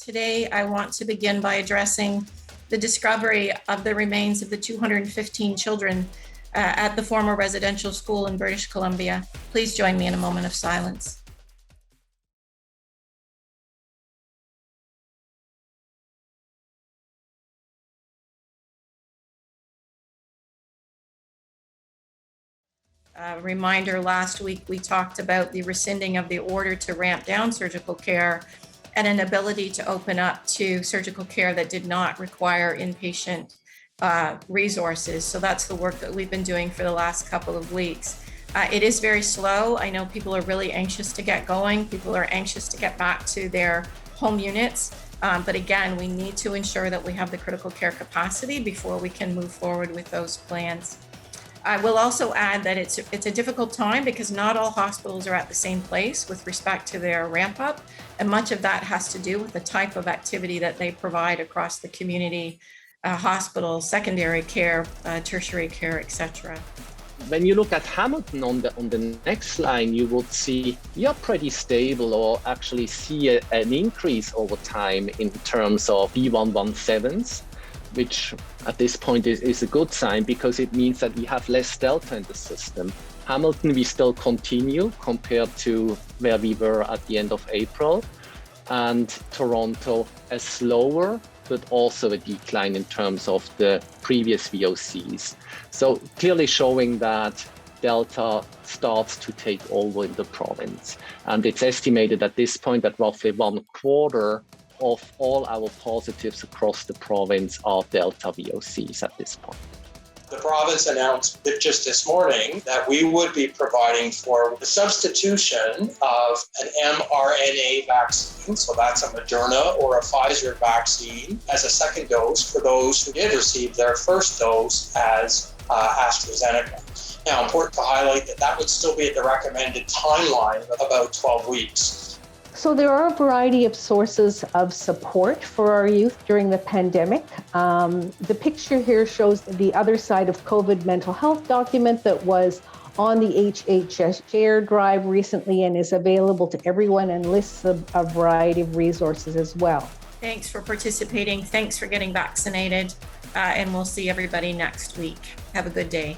Today, I want to begin by addressing the discovery of the remains of the 215 children at the former residential school in British Columbia. Please join me in a moment of silence. Reminder, last week we talked about the rescinding of the order to ramp down surgical care and an ability to open up to surgical care that did not require inpatient resources. So that's the work that we've been doing for the last couple of weeks. It is very slow. I know people are really anxious to get going. People are anxious to get back to their home units. But again, we need to ensure that we have the critical care capacity before we can move forward with those plans. I will also add that it's a difficult time because not all hospitals are at the same place with respect to their ramp up, and much of that has to do with the type of activity that they provide across the community, hospitals, secondary care, tertiary care, etc. When you look at Hamilton on the next line, you would see you're pretty stable, or actually see an increase over time in terms of B117s. Which at this point is a good sign, because it means that we have less delta in the system. Hamilton, we still continue compared to where we were at the end of April, and Toronto a slower, but also a decline in terms of the previous VOCs. So clearly showing that Delta starts to take over in the province. And it's estimated at this point that roughly 1/4 of all our positives across the province are Delta VOCs at this point. The province announced just this morning that we would be providing for the substitution of an mRNA vaccine, so that's a Moderna or a Pfizer vaccine, as a second dose for those who did receive their first dose as AstraZeneca. Now, important to highlight that would still be at the recommended timeline of about 12 weeks. So there are a variety of sources of support for our youth during the pandemic. The picture here shows the other side of COVID mental health document that was on the HHS Share Drive recently and is available to everyone, and lists a variety of resources as well. Thanks for participating. Thanks for getting vaccinated. And we'll see everybody next week. Have a good day.